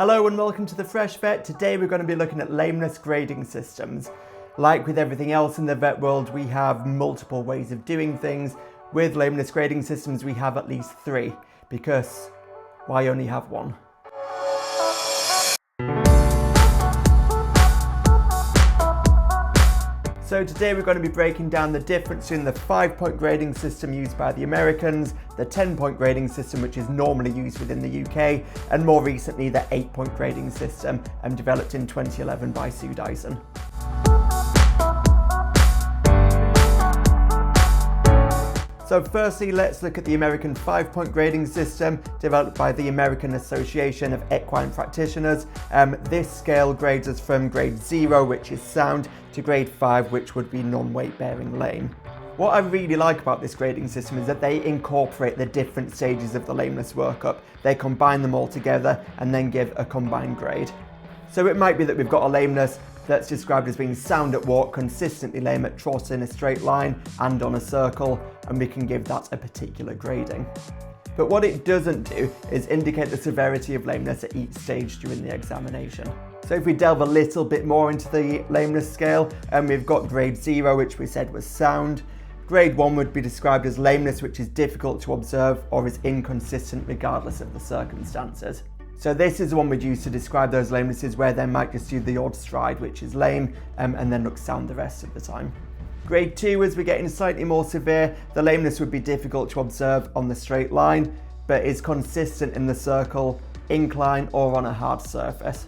Hello and welcome to the Fresh Vet. Today we're going to be looking at lameness grading systems. Like with everything else in the vet world, we have multiple ways of doing things. With lameness grading systems, we have at least 3, because why only have one? So today we're going to be breaking down the difference between the 5-point grading system used by the Americans, the 10-point grading system which is normally used within the UK, and more recently the 8-point grading system developed in 2011 by Sue Dyson. So firstly, let's look at the American 5-point grading system developed by the American Association of Equine Practitioners. This scale grades us from grade 0, which is sound, to grade 5, which would be non-weight bearing lame. What I really like about this grading system is that they incorporate the different stages of the lameness workup. They combine them all together and then give a combined grade. So it might be that we've got a lameness that's described as being sound at walk, consistently lame at trot in a straight line and on a circle, and we can give that a particular grading. But what it doesn't do is indicate the severity of lameness at each stage during the examination. So if we delve a little bit more into the lameness scale, we've got grade 0, which we said was sound. Grade 1 would be described as lameness which is difficult to observe or is inconsistent regardless of the circumstances. So this is the one we'd use to describe those lamenesses where they might just do the odd stride, which is lame, and then look sound the rest of the time. Grade 2, as we're getting slightly more severe, the lameness would be difficult to observe on the straight line, but is consistent in the circle, incline, or on a hard surface.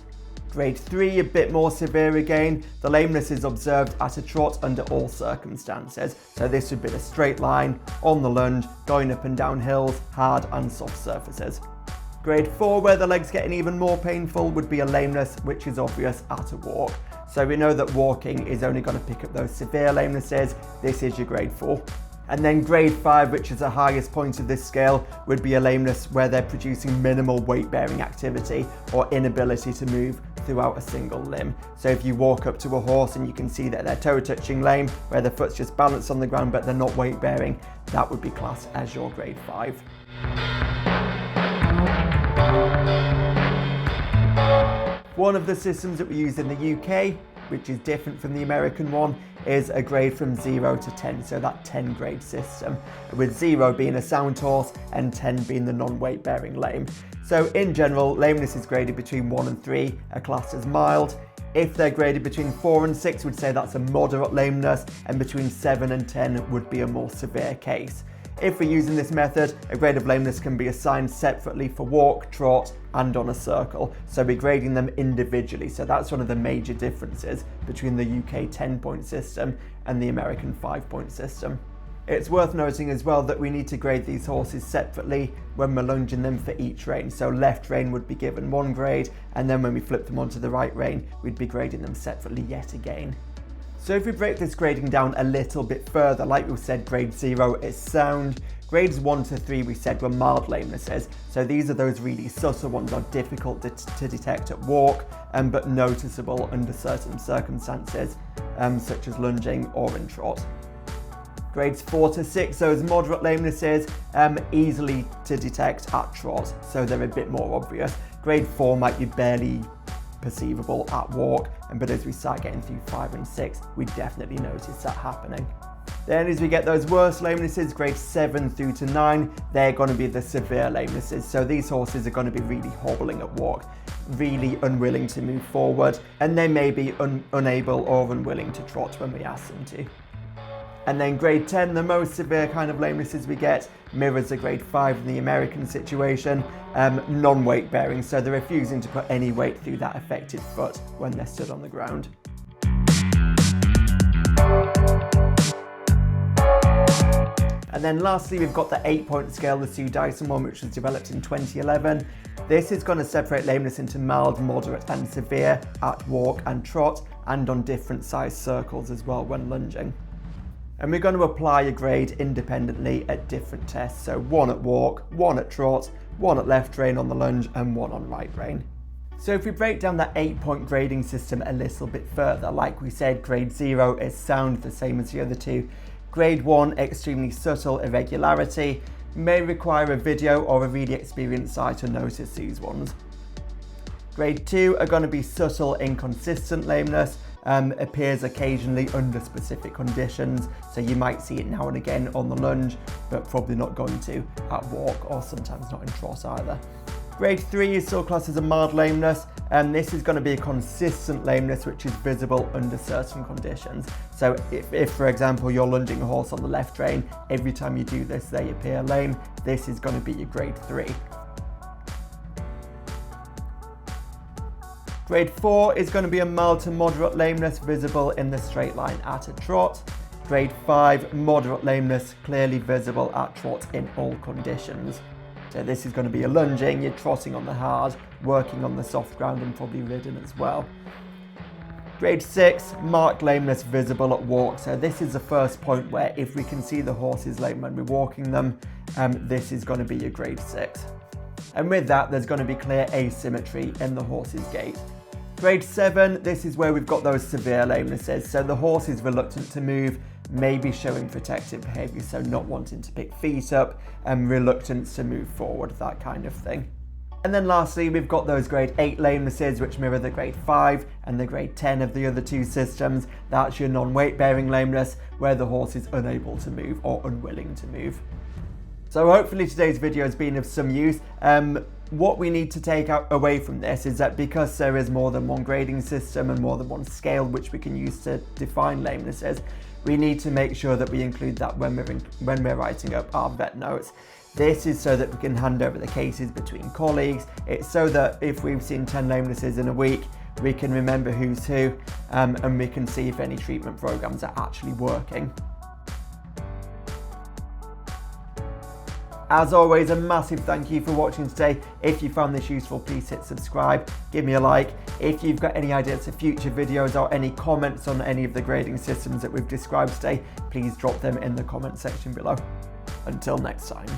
Grade 3, a bit more severe again, the lameness is observed at a trot under all circumstances. So this would be the straight line, on the lunge, going up and down hills, hard and soft surfaces. Grade 4, where the leg's getting even more painful, would be a lameness which is obvious at a walk. So we know that walking is only going to pick up those severe lamenesses. This is your grade 4. And then grade 5, which is the highest point of this scale, would be a lameness where they're producing minimal weight-bearing activity or inability to move throughout a single limb. So if you walk up to a horse and you can see that they're toe-touching lame, where the foot's just balanced on the ground but they're not weight-bearing, that would be classed as your grade 5. One of the systems that we use in the UK, which is different from the American one, is a grade from 0 to 10, so that 10 grade system, with 0 being a sound horse and 10 being the non-weight bearing lame. So in general, lameness is graded between 1 and 3 are classed as mild. If they're graded between 4 and 6, we'd say that's a moderate lameness, and between 7 and 10 would be a more severe case. If we're using this method, a grade of lameness can be assigned separately for walk, trot, and on a circle. So we're grading them individually. So that's one of the major differences between the UK 10-point system and the American 5-point system. It's worth noting as well that we need to grade these horses separately when we're lunging them for each rein. So left rein would be given 1 grade, and then when we flip them onto the right rein, we'd be grading them separately yet again. So if we break this grading down a little bit further, like we said, grade 0 is sound. Grades 1 to 3 we said were mild lamenesses. So these are those really subtle ones, are difficult to detect at walk, but noticeable under certain circumstances, such as lunging or in trot. Grades 4 to 6, those moderate lamenesses, easily to detect at trot, so they're a bit more obvious. Grade 4 might be barely perceivable at walk, but as we start getting through 5 and 6, we definitely notice that happening. Then as we get those worse lamenesses, grades 7 through to 9, they're going to be the severe lamenesses. So these horses are going to be really hobbling at walk, really unwilling to move forward, and they may be unable or unwilling to trot when we ask them to. And then grade 10, the most severe kind of lamenesses we get, mirrors a grade 5 in the American situation, non-weight bearing, so they're refusing to put any weight through that affected foot when they're stood on the ground. And then lastly, we've got the 8-point scale, the Sue Dyson one, which was developed in 2011. This is going to separate lameness into mild, moderate and severe at walk and trot, and on different size circles as well when lunging. And we're going to apply a grade independently at different tests. So 1 at walk, 1 at trot, 1 at left rein on the lunge, and 1 on right rein. So if we break down that 8-point grading system a little bit further, like we said, grade 0 is sound, the same as the other two. Grade 1, extremely subtle irregularity. may require a video or a really experienced eye to notice these ones. Grade 2 are going to be subtle, inconsistent lameness, appears occasionally under specific conditions, so you might see it now and again on the lunge, but probably not going to at walk, or sometimes not in trot either. Grade 3 is still classed as a mild lameness, and this is going to be a consistent lameness which is visible under certain conditions. So if for example you're lunging a horse on the left rein, every time you do this they appear lame, this is going to be your grade 3. Grade 4 is going to be a mild to moderate lameness visible in the straight line at a trot. Grade 5, moderate lameness clearly visible at trot in all conditions. So this is going to be a lunging, you're trotting on the hard, working on the soft ground and probably ridden as well. Grade 6, marked lameness visible at walk. So this is the first point where if we can see the horse is lame when we're walking them, this is going to be your grade 6. And with that, there's going to be clear asymmetry in the horse's gait. Grade 7, this is where we've got those severe lamenesses. So the horse is reluctant to move, maybe showing protective behaviour, so not wanting to pick feet up and reluctance to move forward, that kind of thing. And then lastly, we've got those grade 8 lamenesses which mirror the grade 5 and the grade 10 of the other two systems. That's your non-weight bearing lameness, where the horse is unable to move or unwilling to move. So hopefully today's video has been of some use. What we need to take away from this is that because there is more than one grading system and more than one scale which we can use to define lamenesses, we need to make sure that we include that when we're writing up our vet notes. This is so that we can hand over the cases between colleagues. It's so that if we've seen 10 lamenesses in a week, we can remember who's who, and we can see if any treatment programs are actually working. As always, a massive thank you for watching today. If you found this useful, please hit subscribe, give me a like. If you've got any ideas for future videos or any comments on any of the grading systems that we've described today, please drop them in the comment section below. Until next time.